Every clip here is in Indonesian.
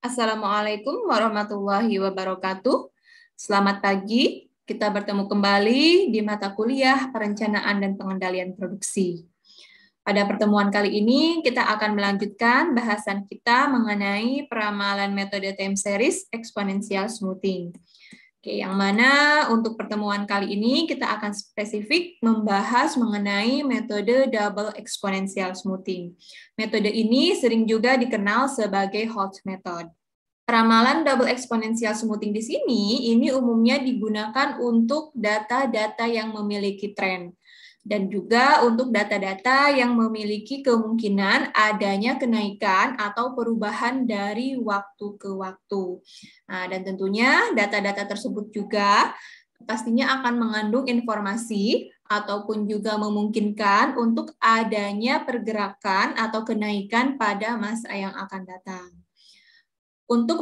Assalamualaikum warahmatullahi wabarakatuh. Selamat pagi, kita bertemu kembali di mata kuliah Perencanaan dan Pengendalian Produksi. Pada pertemuan kali ini, kita akan melanjutkan bahasan kita mengenai peramalan metode time series exponential smoothing. Oke, yang mana untuk pertemuan kali ini kita akan spesifik membahas mengenai metode double exponential smoothing. Metode ini sering juga dikenal sebagai Holt method. Peramalan double exponential smoothing di sini ini umumnya digunakan untuk data-data yang memiliki tren dan juga untuk data-data yang memiliki kemungkinan adanya kenaikan atau perubahan dari waktu ke waktu. Nah, dan tentunya data-data tersebut juga pastinya akan mengandung informasi ataupun juga memungkinkan untuk adanya pergerakan atau kenaikan pada masa yang akan datang. Untuk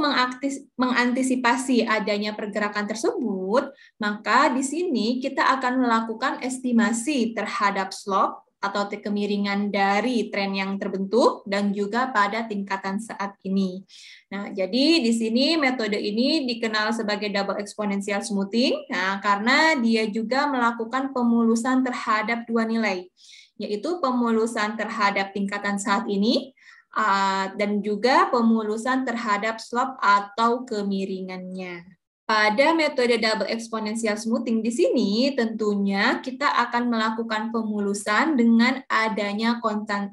mengantisipasi adanya pergerakan tersebut, maka di sini kita akan melakukan estimasi terhadap slope atau kemiringan dari tren yang terbentuk dan juga pada tingkatan saat ini. Nah, jadi di sini metode ini dikenal sebagai double exponential smoothing, karena dia juga melakukan pemulusan terhadap dua nilai, yaitu pemulusan terhadap tingkatan saat ini dan juga pemulusan terhadap slope atau kemiringannya. Pada metode double exponential smoothing di sini tentunya kita akan melakukan pemulusan dengan adanya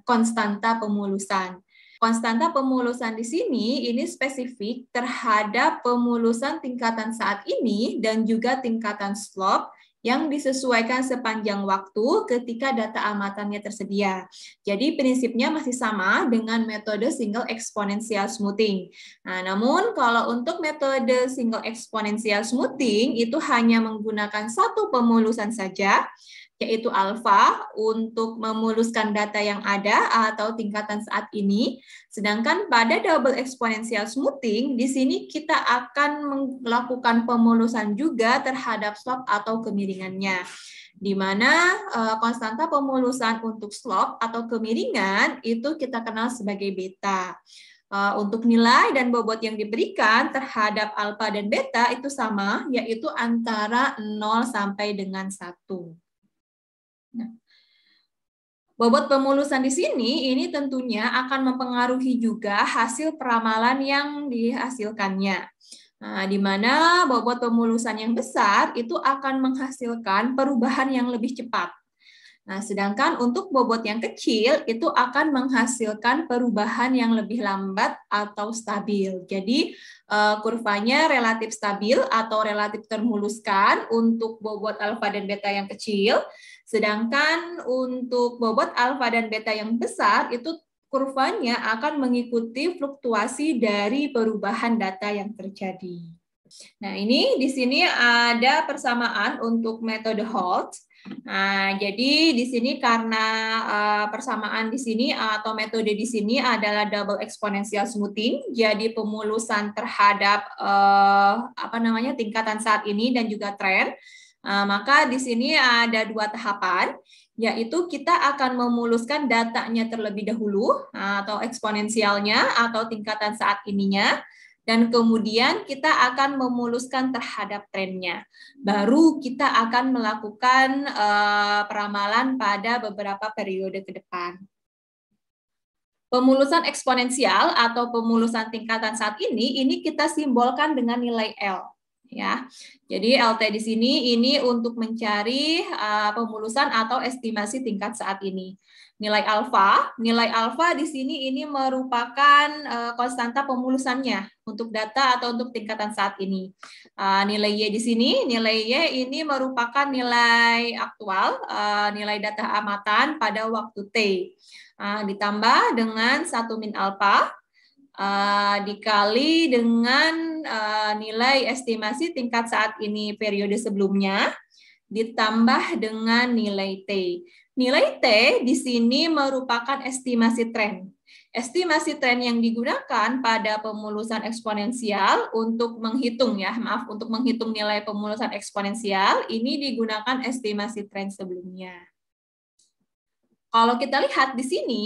konstanta pemulusan. Konstanta pemulusan di sini ini spesifik terhadap pemulusan tingkatan saat ini dan juga tingkatan slope yang disesuaikan sepanjang waktu ketika data amatannya tersedia. Jadi prinsipnya masih sama dengan metode single exponential smoothing. Nah, namun kalau untuk metode single exponential smoothing itu hanya menggunakan satu pemulusan saja, yaitu alfa untuk memuluskan data yang ada atau tingkatan saat ini. Sedangkan pada double exponential smoothing, di sini kita akan melakukan pemulusan juga terhadap slope atau kemiringannya, di mana konstanta pemulusan untuk slope atau kemiringan itu kita kenal sebagai beta. Untuk nilai dan bobot yang diberikan terhadap alfa dan beta itu sama, yaitu antara 0 sampai dengan 1. Nah, bobot pemulusan di sini ini tentunya akan mempengaruhi juga hasil peramalan yang dihasilkannya. Nah, di mana bobot pemulusan yang besar itu akan menghasilkan perubahan yang lebih cepat. Nah, sedangkan untuk bobot yang kecil itu akan menghasilkan perubahan yang lebih lambat atau stabil. Jadi, kurvanya relatif stabil atau relatif termuluskan untuk bobot alfa dan beta yang kecil. Sedangkan untuk bobot alfa dan beta yang besar itu kurvanya akan mengikuti fluktuasi dari perubahan data yang terjadi. Nah, ini di sini ada persamaan untuk metode Holt. Nah, jadi di sini karena persamaan di sini atau metode di sini adalah double exponential smoothing, jadi pemulusan terhadap tingkatan saat ini dan juga tren. Maka di sini ada dua tahapan, yaitu kita akan memuluskan datanya terlebih dahulu atau eksponensialnya atau tingkatan saat ininya, dan kemudian kita akan memuluskan terhadap trennya. Baru kita akan melakukan peramalan pada beberapa periode ke depan. Pemulusan eksponensial atau pemulusan tingkatan saat ini kita simbolkan dengan nilai L. Ya, jadi LT di sini ini untuk mencari pemulusan atau estimasi tingkat saat ini. Nilai alfa di sini ini merupakan konstanta pemulusannya untuk data atau untuk tingkatan saat ini. Nilai Y di sini, nilai Y ini merupakan nilai aktual, nilai data amatan pada waktu T. Ditambah dengan 1 min alfa, dikali dengan nilai estimasi tingkat saat ini periode sebelumnya, ditambah dengan nilai T. Nilai T di sini merupakan estimasi tren. Estimasi tren yang digunakan pada pemulusan eksponensial untuk menghitung untuk menghitung nilai pemulusan eksponensial ini digunakan estimasi tren sebelumnya. Kalau kita lihat di sini,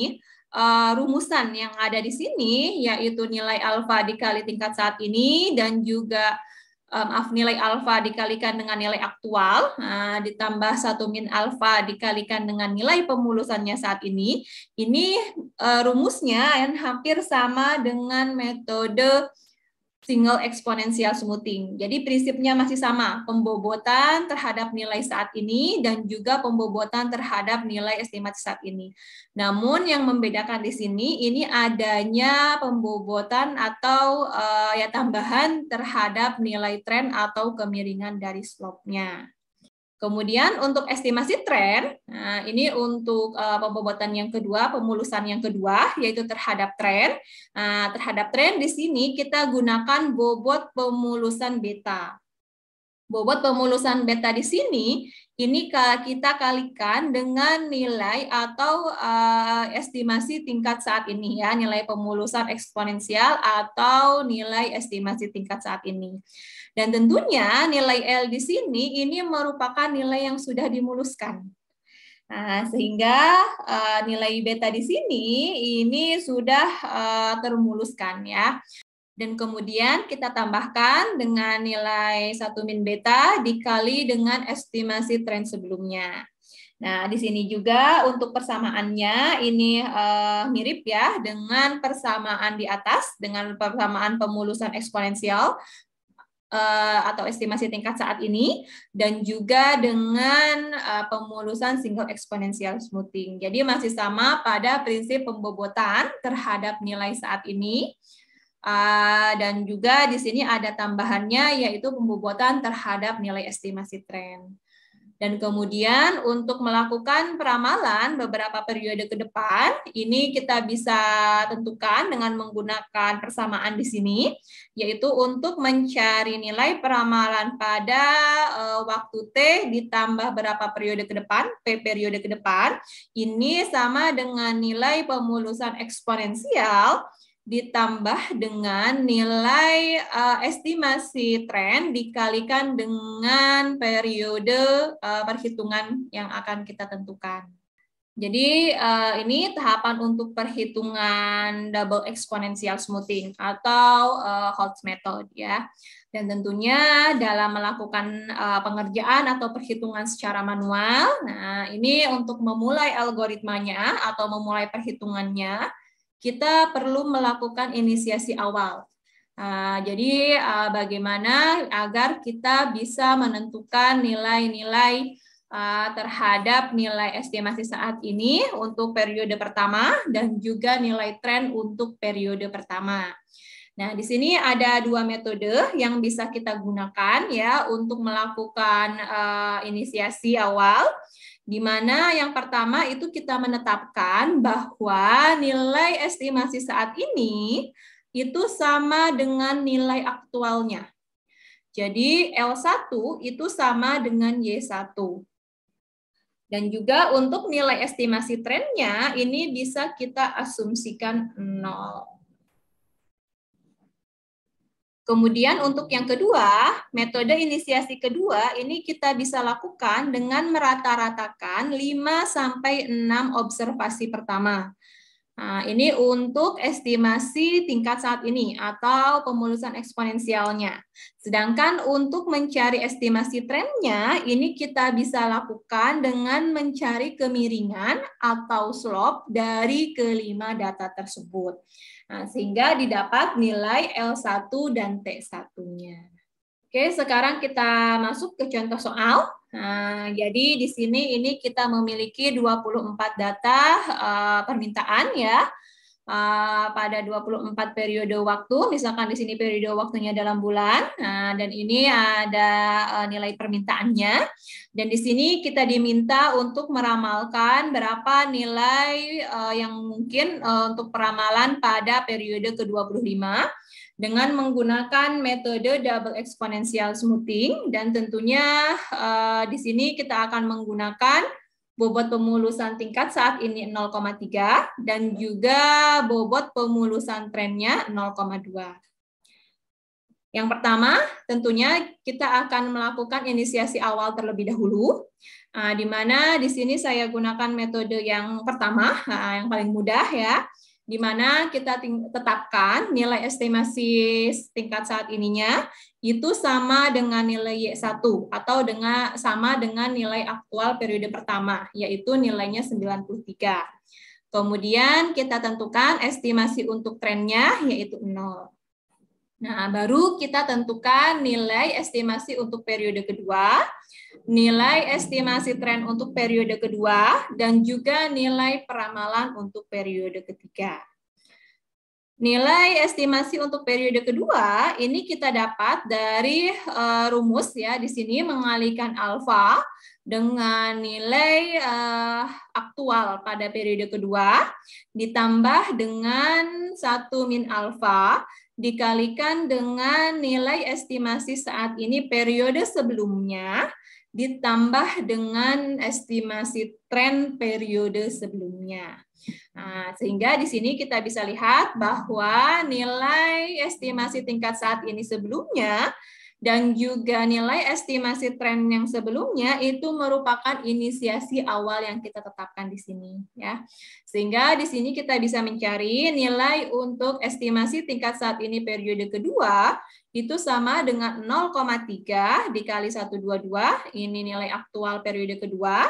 rumusan yang ada di sini, yaitu nilai alfa dikali tingkat saat ini, dan juga nilai alfa dikalikan dengan nilai aktual, ditambah 1 min alfa dikalikan dengan nilai pemulusannya saat ini rumusnya hampir sama dengan metode single exponential smoothing. Jadi prinsipnya masih sama, pembobotan terhadap nilai saat ini dan juga pembobotan terhadap nilai estimasi saat ini. Namun yang membedakan di sini ini adanya pembobotan atau tambahan terhadap nilai tren atau kemiringan dari slope-nya. Kemudian untuk estimasi tren, ini untuk pembobotan yang kedua, pemulusan yang kedua, yaitu terhadap tren. Terhadap tren di sini kita gunakan bobot pemulusan beta. Bobot pemulusan beta di sini, ini kita kalikan dengan nilai atau estimasi tingkat saat ini, ya, nilai pemulusan eksponensial atau nilai estimasi tingkat saat ini. Dan tentunya nilai L di sini ini merupakan nilai yang sudah dimuluskan. Sehingga nilai beta di sini ini sudah termuluskan, ya. Dan kemudian kita tambahkan dengan nilai 1 min beta dikali dengan estimasi tren sebelumnya. Nah, di sini juga untuk persamaannya ini mirip, ya, dengan persamaan di atas, dengan persamaan pemulusan eksponensial atau estimasi tingkat saat ini, dan juga dengan pemulusan single exponential smoothing. Jadi masih sama pada prinsip pembobotan terhadap nilai saat ini. Dan juga di sini ada tambahannya, yaitu pembobotan terhadap nilai estimasi tren. Dan kemudian untuk melakukan peramalan beberapa periode ke depan, ini kita bisa tentukan dengan menggunakan persamaan di sini, yaitu untuk mencari nilai peramalan pada waktu T ditambah berapa periode ke depan, P periode ke depan, ini sama dengan nilai pemulusan eksponensial ditambah dengan nilai estimasi tren dikalikan dengan periode perhitungan yang akan kita tentukan. Jadi ini tahapan untuk perhitungan double exponential smoothing atau Holtz method, ya. Dan tentunya dalam melakukan pengerjaan atau perhitungan secara manual, nah ini untuk memulai algoritmanya atau memulai perhitungannya, kita perlu melakukan inisiasi awal. Jadi bagaimana agar kita bisa menentukan nilai-nilai terhadap nilai estimasi saat ini untuk periode pertama dan juga nilai tren untuk periode pertama. Nah, di sini ada 2 metode yang bisa kita gunakan, ya, untuk melakukan inisiasi awal. Di mana yang pertama itu kita menetapkan bahwa nilai estimasi saat ini itu sama dengan nilai aktualnya. Jadi L1 itu sama dengan Y1. Dan juga untuk nilai estimasi trennya ini bisa kita asumsikan 0. Kemudian untuk yang kedua, metode inisiasi kedua ini kita bisa lakukan dengan merata-ratakan 5-6 observasi pertama. Nah, ini untuk estimasi tingkat saat ini atau pemulusan eksponensialnya. Sedangkan untuk mencari estimasi trennya, ini kita bisa lakukan dengan mencari kemiringan atau slope dari kelima data tersebut. Nah, sehingga didapat nilai L1 dan T1-nya. Oke, sekarang kita masuk ke contoh soal. Nah, jadi di sini ini kita memiliki 24 data permintaan, ya. Pada 24 periode waktu, misalkan di sini periode waktunya dalam bulan, dan ini ada nilai permintaannya, dan di sini kita diminta untuk meramalkan berapa nilai yang mungkin untuk peramalan pada periode ke-25 dengan menggunakan metode double exponential smoothing, dan tentunya di sini kita akan menggunakan bobot pemulusan tingkat saat ini 0,3 dan juga bobot pemulusan trennya 0,2. Yang pertama, tentunya kita akan melakukan inisiasi awal terlebih dahulu, di mana di sini saya gunakan metode yang pertama, yang paling mudah ya, di mana kita tetapkan nilai estimasi tingkat saat ininya itu sama dengan nilai Y1 atau sama dengan nilai aktual periode pertama, yaitu nilainya 93. Kemudian kita tentukan estimasi untuk trennya, yaitu 0. Nah, baru kita tentukan nilai estimasi untuk periode kedua, nilai estimasi tren untuk periode kedua, dan juga nilai peramalan untuk periode ketiga. Nilai estimasi untuk periode kedua ini kita dapat dari rumus ya, di sini mengalikan alfa dengan nilai aktual pada periode kedua ditambah dengan 1 min alfa dikalikan dengan nilai estimasi saat ini periode sebelumnya ditambah dengan estimasi tren periode sebelumnya. Nah, sehingga di sini kita bisa lihat bahwa nilai estimasi tingkat saat ini sebelumnya dan juga nilai estimasi tren yang sebelumnya itu merupakan inisiasi awal yang kita tetapkan di sini ya. Sehingga di sini kita bisa mencari nilai untuk estimasi tingkat saat ini periode kedua itu sama dengan 0,3 dikali 122, ini nilai aktual periode kedua,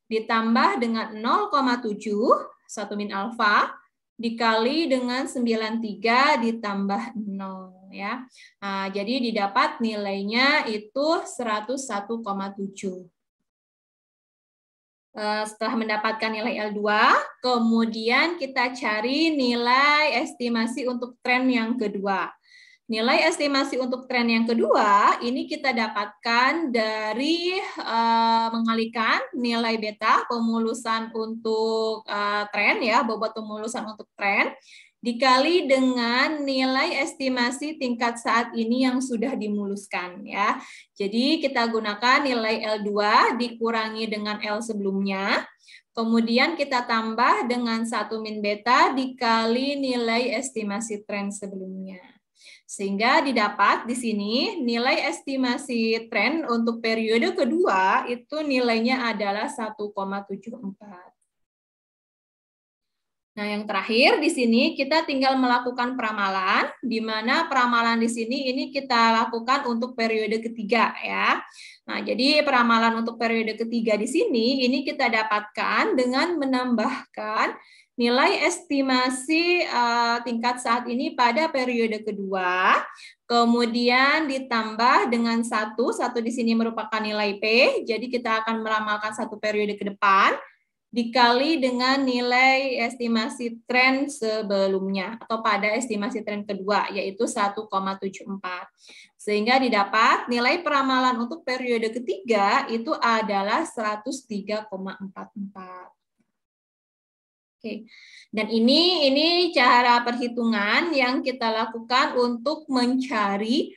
ditambah dengan 0,7 1 min alfa dikali dengan 93 ditambah 0 ya. Nah, jadi didapat nilainya itu 101,7. Setelah mendapatkan nilai L2, kemudian kita cari nilai estimasi untuk tren yang kedua. Nilai estimasi untuk tren yang kedua ini kita dapatkan dari mengalikan nilai beta pemulusan untuk tren ya, bobot pemulusan untuk tren dikali dengan nilai estimasi tingkat saat ini yang sudah dimuluskan ya. Jadi kita gunakan nilai L2 dikurangi dengan L sebelumnya. Kemudian kita tambah dengan 1 min beta dikali nilai estimasi tren sebelumnya. Sehingga didapat di sini nilai estimasi tren untuk periode kedua itu nilainya adalah 1,74. Nah, yang terakhir di sini kita tinggal melakukan peramalan, di mana peramalan di sini ini kita lakukan untuk periode ketiga ya. Nah, jadi peramalan untuk periode ketiga di sini ini kita dapatkan dengan menambahkan nilai estimasi tingkat saat ini pada periode kedua, kemudian ditambah dengan 1 di sini merupakan nilai P, jadi kita akan meramalkan 1 periode ke depan, dikali dengan nilai estimasi tren sebelumnya, atau pada estimasi tren kedua, yaitu 1,74. Sehingga didapat nilai peramalan untuk periode ketiga itu adalah 103,44. Oke. Dan ini cara perhitungan yang kita lakukan untuk mencari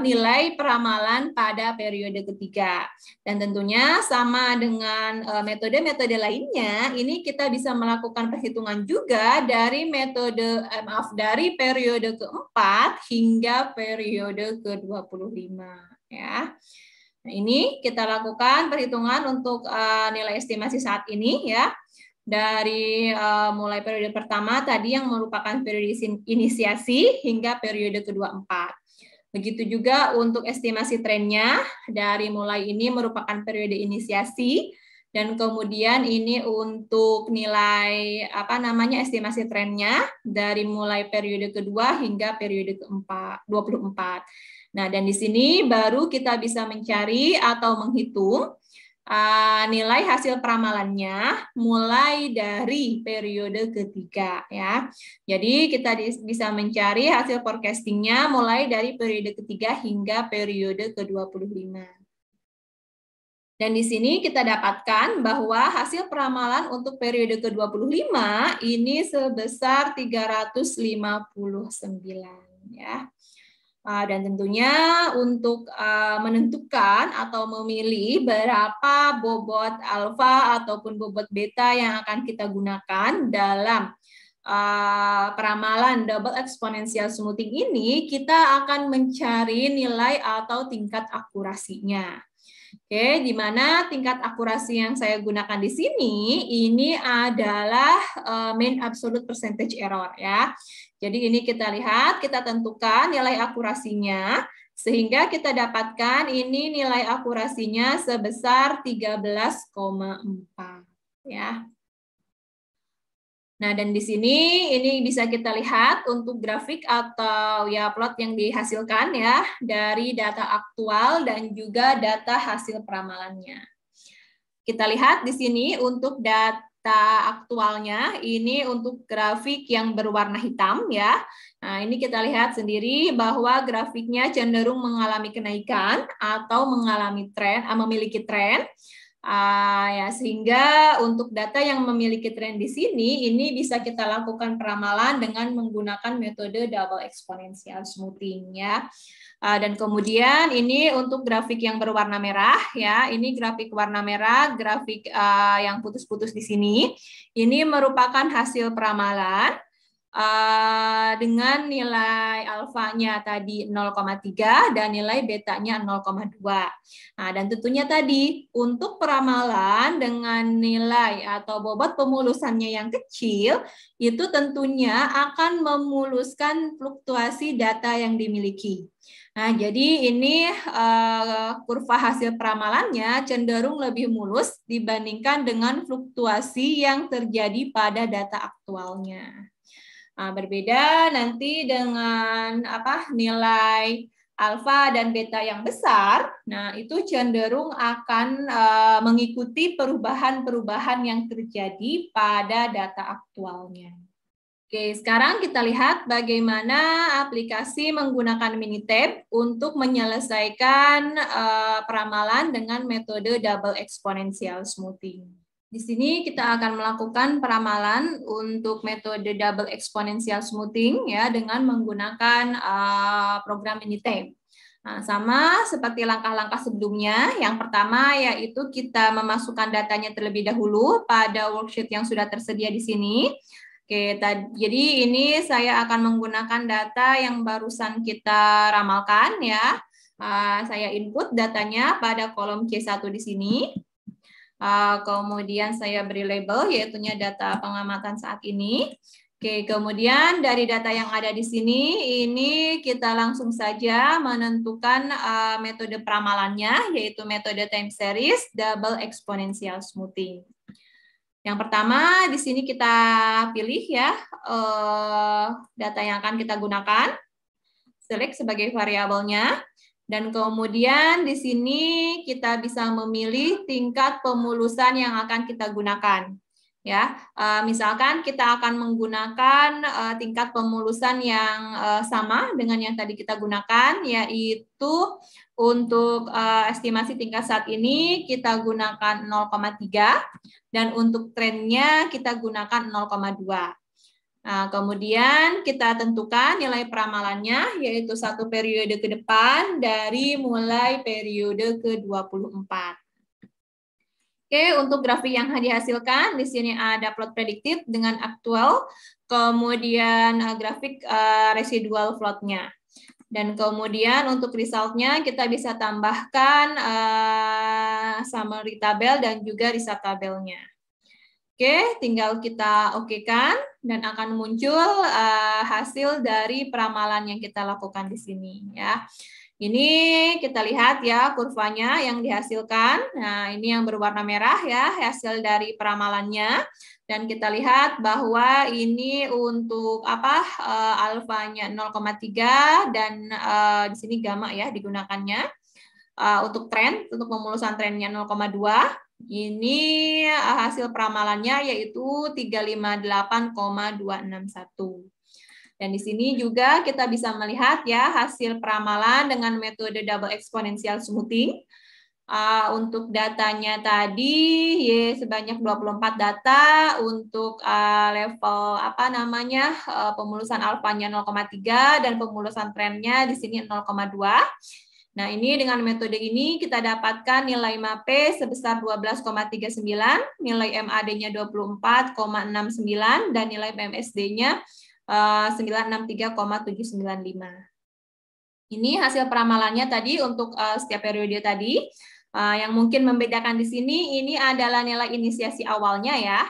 nilai peramalan pada periode ketiga. Dan tentunya sama dengan metode-metode lainnya, ini kita bisa melakukan perhitungan juga dari dari periode keempat hingga periode ke-25 ya. Nah, ini kita lakukan perhitungan untuk nilai estimasi saat ini ya. Dari mulai periode pertama tadi yang merupakan periode inisiasi hingga periode ke-24. Begitu juga untuk estimasi trennya, dari mulai ini merupakan periode inisiasi, dan kemudian ini untuk nilai estimasi trennya dari mulai periode kedua hingga periode ke-24. Nah, dan di sini baru kita bisa mencari atau menghitung nilai hasil peramalannya mulai dari periode ketiga ya. Jadi kita bisa mencari hasil forecastingnya mulai dari periode ketiga hingga periode ke-25. Dan di sini kita dapatkan bahwa hasil peramalan untuk periode ke-25 ini sebesar 359 ya. Dan tentunya untuk menentukan atau memilih berapa bobot alfa ataupun bobot beta yang akan kita gunakan dalam peramalan double exponential smoothing ini, kita akan mencari nilai atau tingkat akurasinya. Oke, di mana tingkat akurasi yang saya gunakan di sini ini adalah mean absolute percentage error ya. Jadi ini kita lihat, kita tentukan nilai akurasinya sehingga kita dapatkan ini nilai akurasinya sebesar 13,4 ya. Nah, dan di sini ini bisa kita lihat untuk grafik atau ya plot yang dihasilkan ya dari data aktual dan juga data hasil peramalannya. Kita lihat di sini untuk data aktualnya ini untuk grafik yang berwarna hitam ya. Nah, ini kita lihat sendiri bahwa grafiknya cenderung mengalami kenaikan atau mengalami tren, memiliki tren. Ya, sehingga untuk data yang memiliki tren di sini, ini bisa kita lakukan peramalan dengan menggunakan metode double exponential smoothing ya. Dan kemudian ini untuk grafik yang berwarna merah ya, ini grafik warna merah, grafik yang putus-putus di sini, ini merupakan hasil peramalan dengan nilai alfanya tadi 0,3 dan nilai betanya 0,2. Nah, dan tentunya tadi untuk peramalan dengan nilai atau bobot pemulusannya yang kecil, itu tentunya akan memuluskan fluktuasi data yang dimiliki. Nah, jadi ini kurva hasil peramalannya cenderung lebih mulus dibandingkan dengan fluktuasi yang terjadi pada data aktualnya. Berbeda nanti dengan nilai alfa dan beta yang besar, nah itu cenderung akan mengikuti perubahan-perubahan yang terjadi pada data aktualnya. Oke, sekarang kita lihat bagaimana aplikasi menggunakan Minitab untuk menyelesaikan peramalan dengan metode double exponential smoothing. Di sini kita akan melakukan peramalan untuk metode double exponential smoothing ya dengan menggunakan program Minitab. Nah, sama seperti langkah-langkah sebelumnya, yang pertama yaitu kita memasukkan datanya terlebih dahulu pada worksheet yang sudah tersedia di sini. Oke, jadi ini saya akan menggunakan data yang barusan kita ramalkan ya. Saya input datanya pada kolom C1 di sini. Kemudian saya beri label yaitunya data pengamatan saat ini. Oke, kemudian dari data yang ada di sini ini kita langsung saja menentukan metode peramalannya yaitu metode time series double exponential smoothing. Yang pertama di sini kita pilih ya data yang akan kita gunakan, select sebagai variabelnya. Dan kemudian di sini kita bisa memilih tingkat pemulusan yang akan kita gunakan. Ya, misalkan kita akan menggunakan tingkat pemulusan yang sama dengan yang tadi kita gunakan, yaitu untuk estimasi tingkat saat ini kita gunakan 0,3 dan untuk trennya kita gunakan 0,2. Nah, kemudian kita tentukan nilai peramalannya, yaitu 1 periode ke depan dari mulai periode ke-24. Oke, untuk grafik yang dihasilkan, di sini ada plot prediktif dengan aktual, kemudian grafik residual plotnya. Dan kemudian untuk resultnya kita bisa tambahkan summary tabel dan juga result tabelnya. Oke, tinggal kita okekan dan akan muncul hasil dari peramalan yang kita lakukan di sini ya. Ini kita lihat ya kurvanya yang dihasilkan. Nah, ini yang berwarna merah ya hasil dari peramalannya dan kita lihat bahwa ini untuk alfanya 0,3 dan di sini gamma ya digunakannya. Untuk tren, untuk pemulusan trennya 0,2. Ini hasil peramalannya yaitu 358,261. Dan di sini juga kita bisa melihat ya hasil peramalan dengan metode double exponential smoothing. Untuk datanya tadi sebanyak 24 data untuk level pemulusan alfanya 0,3 dan pemulusan trennya di sini 0,2. Nah, ini dengan metode ini kita dapatkan nilai MAP sebesar 12,39, nilai MAD-nya 24,69, dan nilai MSD-nya 963,795. Ini hasil peramalannya tadi untuk setiap periode tadi. Yang mungkin membedakan di sini, ini adalah nilai inisiasi awalnya ya.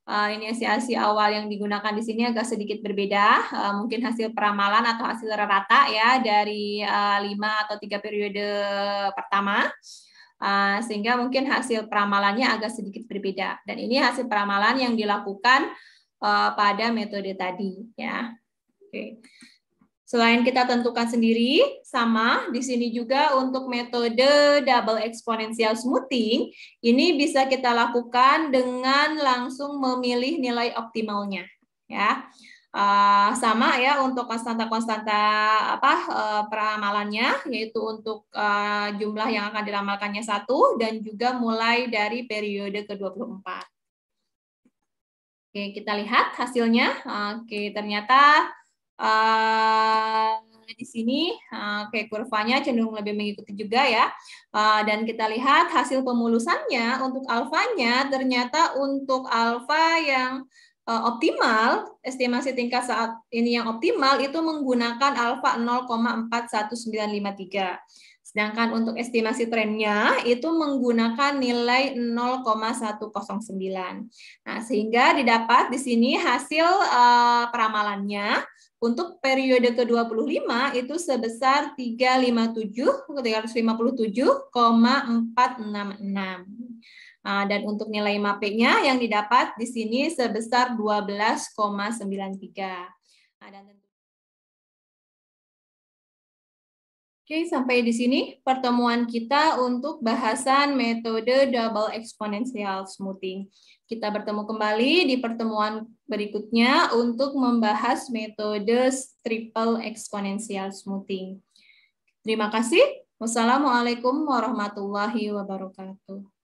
Inisiasi awal yang digunakan di sini agak sedikit berbeda, mungkin hasil peramalan atau hasil rata ya dari 5 atau 3 periode pertama, sehingga mungkin hasil peramalannya agak sedikit berbeda. Dan ini hasil peramalan yang dilakukan pada metode tadi ya. Oke. Selain kita tentukan sendiri, sama di sini juga untuk metode double exponential smoothing, ini bisa kita lakukan dengan langsung memilih nilai optimalnya, ya. Sama ya untuk konstanta-konstanta peramalannya, yaitu untuk jumlah yang akan diramalkannya 1 dan juga mulai dari periode ke-24. Oke, kita lihat hasilnya. Oke, ternyata di sini kayak kurvanya cenderung lebih mengikuti juga ya. Dan kita lihat hasil pemulusannya untuk alfanya, ternyata untuk alfa yang optimal, estimasi tingkat saat ini yang optimal itu menggunakan alfa 0,41953. Sedangkan untuk estimasi trennya itu menggunakan nilai 0,109. Nah, sehingga didapat di sini hasil peramalannya untuk periode ke-25 itu sebesar 357,466. Dan untuk nilai MAP-nya yang didapat di sini sebesar 12,93. Oke, sampai di sini pertemuan kita untuk bahasan metode double exponential smoothing. Kita bertemu kembali di pertemuan berikutnya untuk membahas metode triple exponential smoothing. Terima kasih. Wassalamualaikum warahmatullahi wabarakatuh.